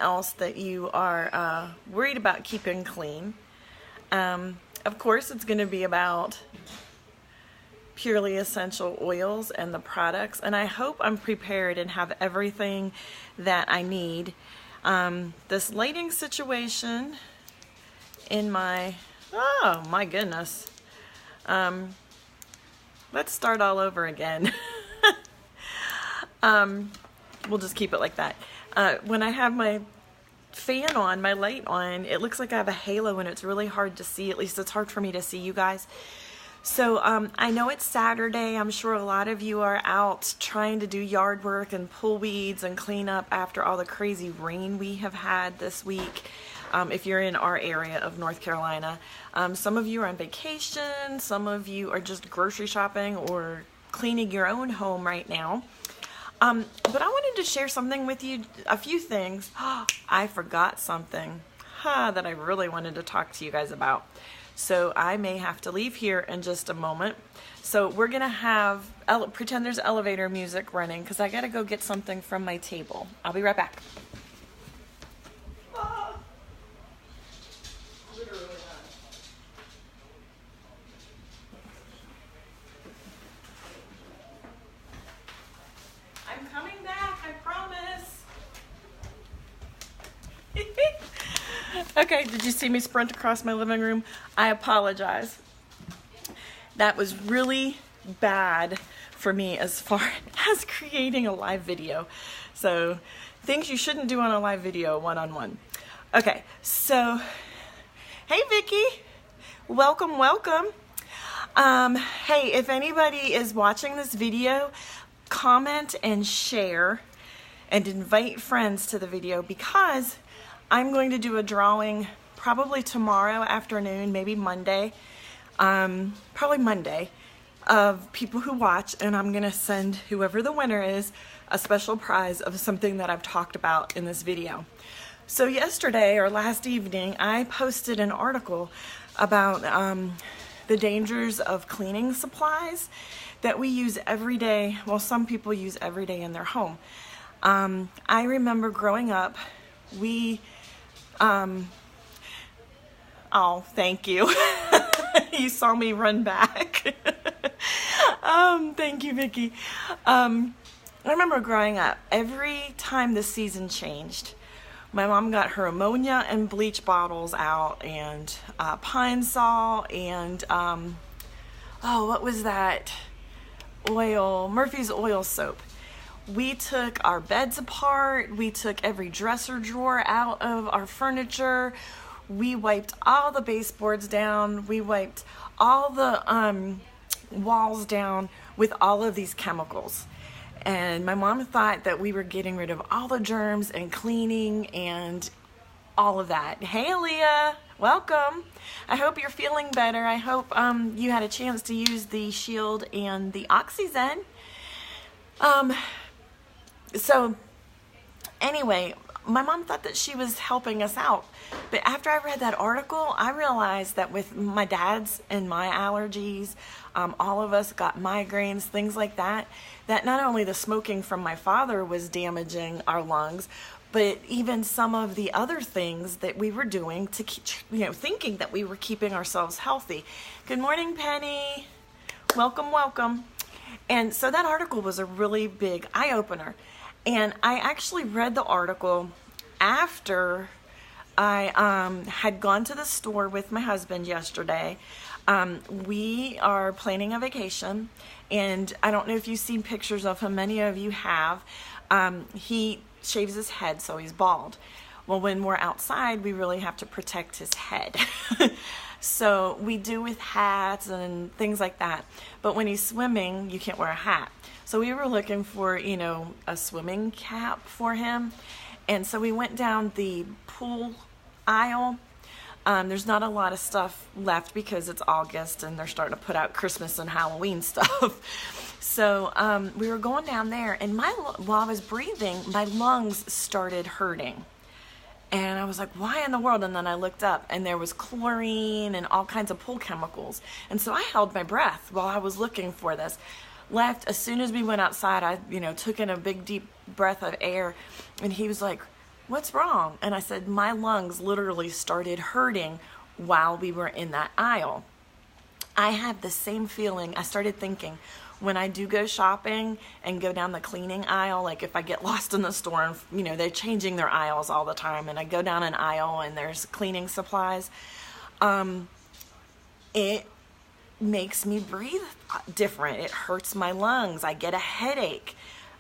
else that you are worried about keeping clean. Of course, it's going to be about purely essential oils and the products, and I hope I'm prepared and have everything that I need. This lighting situation in my, oh my goodness. Let's start all over again. We'll just keep it like that. When I have my fan on, my light on, it looks like I have a halo and it's really hard to see. At least it's hard for me to see you guys. So I know it's Saturday. I'm sure a lot of you are out trying to do yard work and pull weeds and clean up after all the crazy rain we have had this week. If you're in our area of North Carolina, some of you are on vacation, some of you are just grocery shopping or cleaning your own home right now. But I wanted to share something with you, a few things. I forgot something that I really wanted to talk to you guys about. So I may have to leave here in just a moment. So we're going to have, pretend there's elevator music running because I got to go get something from my table. I'll be right back. I'm coming back, I promise. Okay, did you see me sprint across my living room? I apologize. That was really bad for me as far as creating a live video. So, things you shouldn't do on a live video one-on-one. Okay, so, hey Vicki, welcome, welcome. Hey, if anybody is watching this video, comment and share and invite friends to the video because I'm going to do a drawing probably tomorrow afternoon, maybe Monday, probably Monday, of people who watch, and I'm going to send whoever the winner is a special prize of something that I've talked about in this video. So yesterday or last evening, I posted an article about the dangers of cleaning supplies that we use every day. Well, some people use every day in their home. I remember growing up, we, oh, thank you. You saw me run back. Thank you, Vicki. I remember growing up, every time the season changed, my mom got her ammonia and bleach bottles out and Pine Sol and, oh, what was that? Oil, Murphy's oil soap. We took our beds apart. We took every dresser drawer out of our furniture. We wiped all the baseboards down. We wiped all the walls down with all of these chemicals. And my mom thought that we were getting rid of all the germs and cleaning and all of that. Hey, Aaliyah, welcome. I hope you're feeling better. I hope you had a chance to use the Shield and the OxyZen. So anyway, my mom thought that she was helping us out. But after I read that article, I realized that with my dad's and my allergies, all of us got migraines, things like that, that not only the smoking from my father was damaging our lungs, but even some of the other things that we were doing to keep, thinking that we were keeping ourselves healthy. Good morning, Penny. Welcome, welcome. And so that article was a really big eye-opener. And I actually read the article after I had gone to the store with my husband yesterday. We are planning a vacation, and I don't know if you've seen pictures of him. Many of you have. He shaves his head, so he's bald. Well, when we're outside, we really have to protect his head. So we do with hats and things like that. But when he's swimming, you can't wear a hat. So we were looking for, a swimming cap for him. And so we went down the pool aisle. There's not a lot of stuff left because it's August and they're starting to put out Christmas and Halloween stuff. So we were going down there, and while I was breathing, my lungs started hurting. And I was like, why in the world? And then I looked up, and there was chlorine and all kinds of pool chemicals. And so I held my breath while I was looking for this. As soon as we went outside, I, took in a big, deep breath of air. And he was like, what's wrong? And I said, my lungs literally started hurting while we were in that aisle. I have the same feeling. I started thinking, when I do go shopping and go down the cleaning aisle, like if I get lost in the store and, you know, they're changing their aisles all the time, and I go down an aisle and there's cleaning supplies, it makes me breathe different. It hurts my lungs. I get a headache.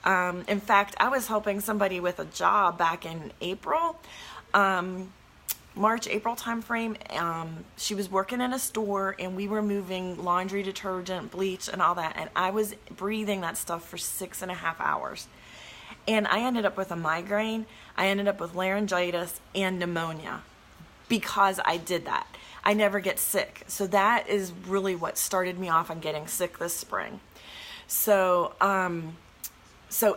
In fact, I was helping somebody with a job back in April, March, April timeframe. She was working in a store, and we were moving laundry detergent, bleach, and all that. And I was breathing that stuff for 6.5 hours. And I ended up with a migraine. I ended up with laryngitis and pneumonia because I did that. I never get sick. So that is really what started me off on getting sick this spring. So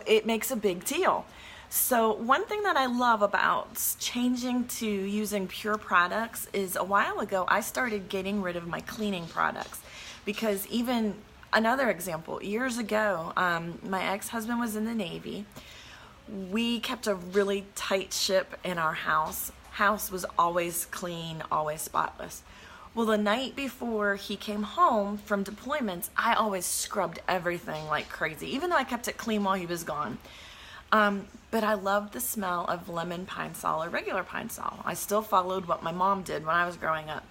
it makes a big deal. So one thing that I love about changing to using pure products is a while ago I started getting rid of my cleaning products, because even another example, years ago, my ex-husband was in the Navy. We kept a really tight ship in our house. House was always clean, always spotless. Well, the night before he came home from deployments, I always scrubbed everything like crazy, even though I kept it clean while he was gone. But I loved the smell of lemon Pine Sol or regular Pine Sol. I still followed what my mom did when I was growing up.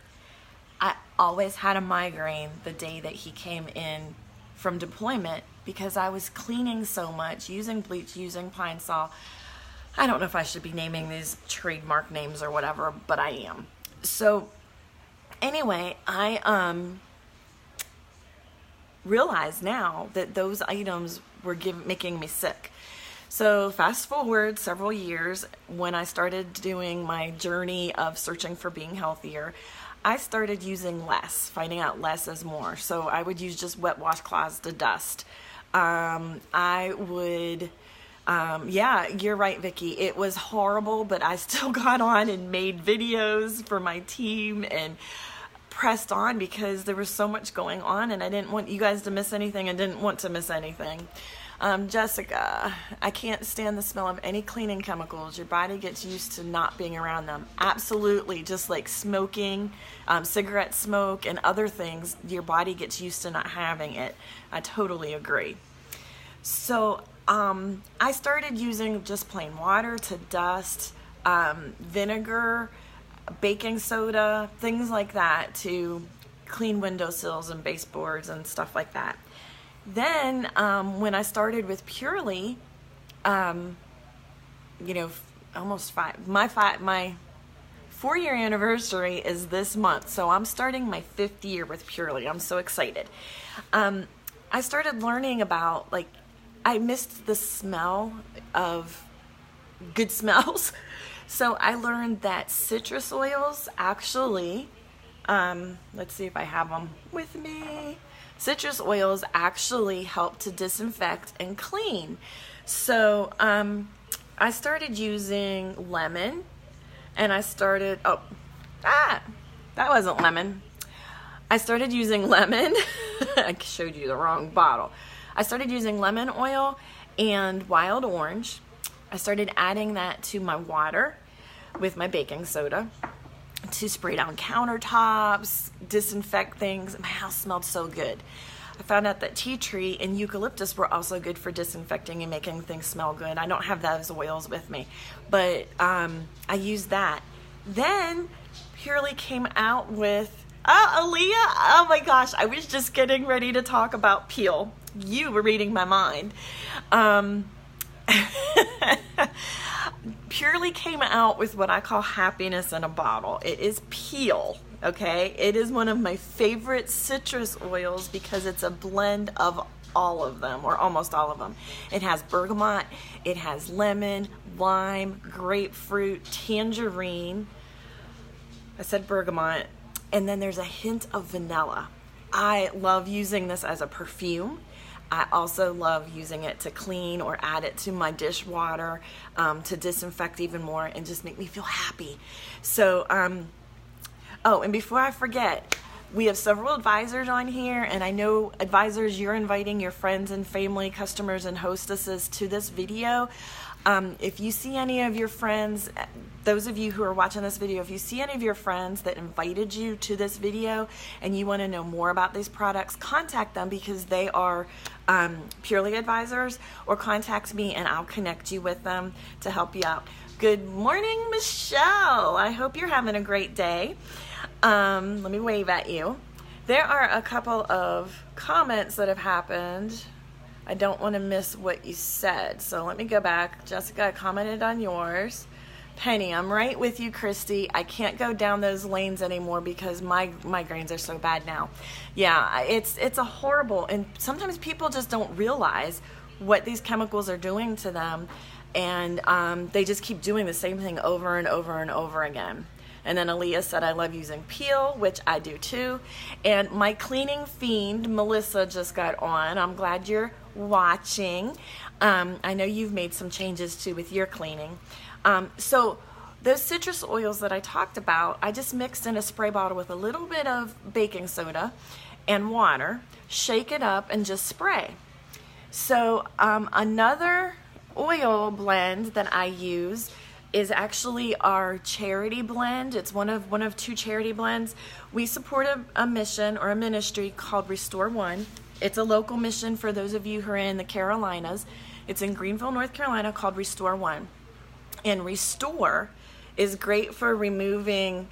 I always had a migraine the day that he came in from deployment because I was cleaning so much, using bleach, using Pine Sol. I don't know if I should be naming these trademark names or whatever, but I am. So anyway, I realize now that those items were making me sick. So fast forward several years, when I started doing my journey of searching for being healthier, I started using less, finding out less is more. So I would use just wet washcloths to dust. I would, yeah, you're right, Vicki. It was horrible, but I still got on and made videos for my team and pressed on because there was so much going on and I didn't want you guys to miss anything and didn't want to miss anything. Jessica, I can't stand the smell of any cleaning chemicals. Your body gets used to not being around them. Absolutely. Just like smoking, cigarette smoke and other things, your body gets used to not having it. I totally agree. So, I started using just plain water to dust, vinegar, baking soda, things like that to clean windowsills and baseboards and stuff like that. Then, when I started with Purely, you know, almost my 4-year anniversary is this month, so I'm starting my 5th year with Purely. I'm so excited. I started learning about, like, I missed the smell of good smells. So I learned that citrus oils actually, let's see if I have them with me. Citrus oils actually help to disinfect and clean. So I started using lemon, and I started, that wasn't lemon. I started using lemon. I showed you the wrong bottle. I started using lemon oil and wild orange. I started adding that to my water with my baking soda to spray down countertops, disinfect things. My house smelled so good. I found out that tea tree and eucalyptus were also good for disinfecting and making things smell good. I don't have those oils with me, but I used that. Then Purely came out with, Aaliyah, oh my gosh, I was just getting ready to talk about Peel. You were reading my mind. Purely came out with what I call happiness in a bottle. It is Peel, okay? It is one of my favorite citrus oils because it's a blend of all of them, or almost all of them. It has bergamot, it has lemon, lime, grapefruit, tangerine. I said bergamot. And then there's a hint of vanilla. I love using this as a perfume. I also love using it to clean or add it to my dishwater to disinfect even more and just make me feel happy. So, and before I forget, we have several advisors on here, and I know advisors, you're inviting your friends and family, customers and hostesses to this video. If you see any of your friends, those of you who are watching this video, if you see any of your friends that invited you to this video and you want to know more about these products, contact them because they are Purely advisors, or contact me and I'll connect you with them to help you out. Good morning, Michelle. I hope you're having a great day. Let me wave at you. There are a couple of comments that have happened. I don't want to miss what you said, so let me go back. Jessica, I commented on yours. Penny, I'm right with you, Christy. I can't go down those lanes anymore because my migraines are so bad now. Yeah, it's a horrible, and sometimes people just don't realize what these chemicals are doing to them, and they just keep doing the same thing over and over and over again. And then Aaliyah said, I love using Peel, which I do too. And my cleaning fiend, Melissa, just got on. I'm glad you're watching. I know you've made some changes too with your cleaning. So those citrus oils that I talked about, I just mixed in a spray bottle with a little bit of baking soda and water, shake it up and just spray. So another oil blend that I use is actually our charity blend. It's one of two charity blends. We support a mission or a ministry called Restore One. It's a local mission for those of you who are in the Carolinas. It's in Greenville, North Carolina, called Restore One. And Restore is great for removing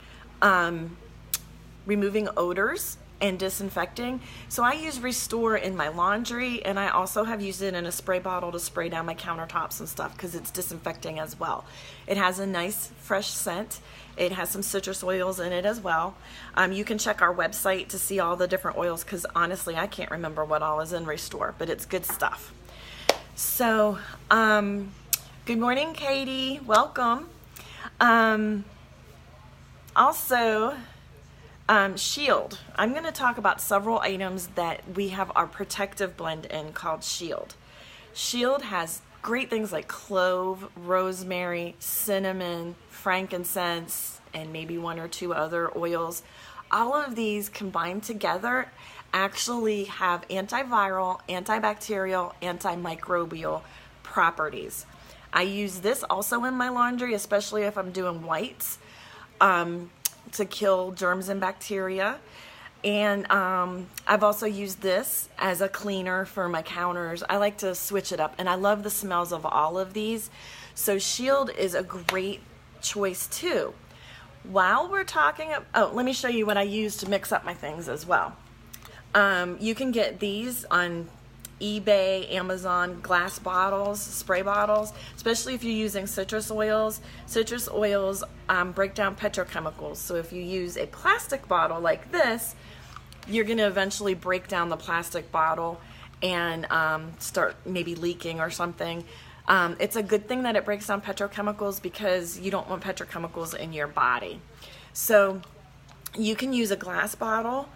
odors and disinfecting. So I use Restore in my laundry, and I also have used it in a spray bottle to spray down my countertops and stuff because it's disinfecting as well. It has a nice fresh scent. It has some citrus oils in it as well. You can check our website to see all the different oils because honestly I can't remember what all is in Restore, but it's good stuff. So good morning, Katie. Welcome. Also, Shield. I'm going to talk about several items that we have our protective blend in called Shield. Shield has great things like clove, rosemary, cinnamon, frankincense, and maybe one or two other oils. All of these combined together actually have antiviral, antibacterial, antimicrobial properties. I use this also in my laundry, especially if I'm doing whites, to kill germs and bacteria. And I've also used this as a cleaner for my counters. I like to switch it up, and I love the smells of all of these. So Shield is a great choice too. While we're talking, let me show you what I use to mix up my things as well. You can get these on eBay, Amazon, glass bottles, spray bottles, especially if you're using citrus oils. Citrus oils break down petrochemicals. So if you use a plastic bottle like this, you're going to eventually break down the plastic bottle and start maybe leaking or something. It's a good thing that it breaks down petrochemicals because you don't want petrochemicals in your body. So you can use a glass bottle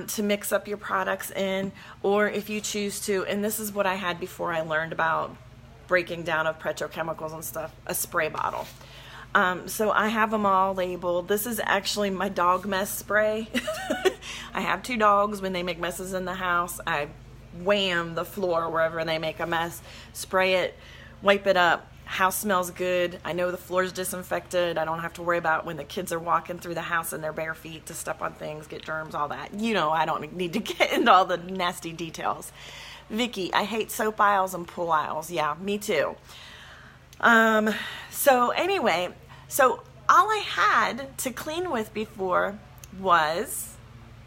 to mix up your products in, or if you choose to, and this is what I had before I learned about breaking down of petrochemicals and stuff, a spray bottle. So I have them all labeled. This is actually my dog mess spray. I have two dogs. When they make messes in the house, I wham the floor wherever they make a mess, spray it, wipe it up. House smells good. I know the floor's disinfected. I don't have to worry about when the kids are walking through the house in their bare feet to step on things, get germs, all that. You know, I don't need to get into all the nasty details. Vicky, I hate soap aisles and pull aisles. Yeah, me too. So anyway, so all I had to clean with before was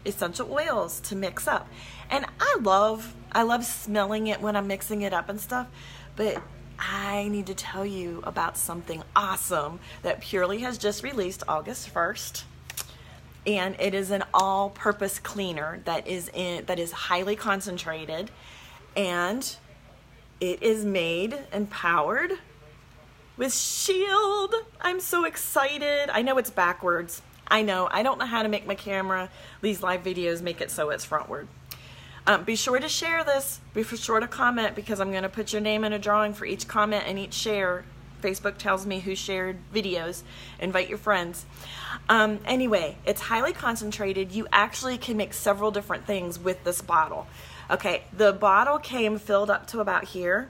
essential oils to mix up. And I love smelling it when I'm mixing it up and stuff, but I need to tell you about something awesome that Purely has just released August 1st. And it is an all-purpose cleaner that is highly concentrated, and it is made and powered with Shield. I'm so excited. I know it's backwards. I know. I don't know how to make my camera, these live videos, make it so it's frontward. Be sure to share this. Be sure to comment because I'm going to put your name in a drawing for each comment and each share. Facebook tells me who shared videos. Invite your friends. Anyway, it's highly concentrated. You actually can make several different things with this bottle. Okay, the bottle came filled up to about here.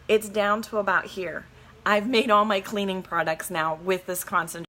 It's down to about here. I've made all my cleaning products now with this concentration.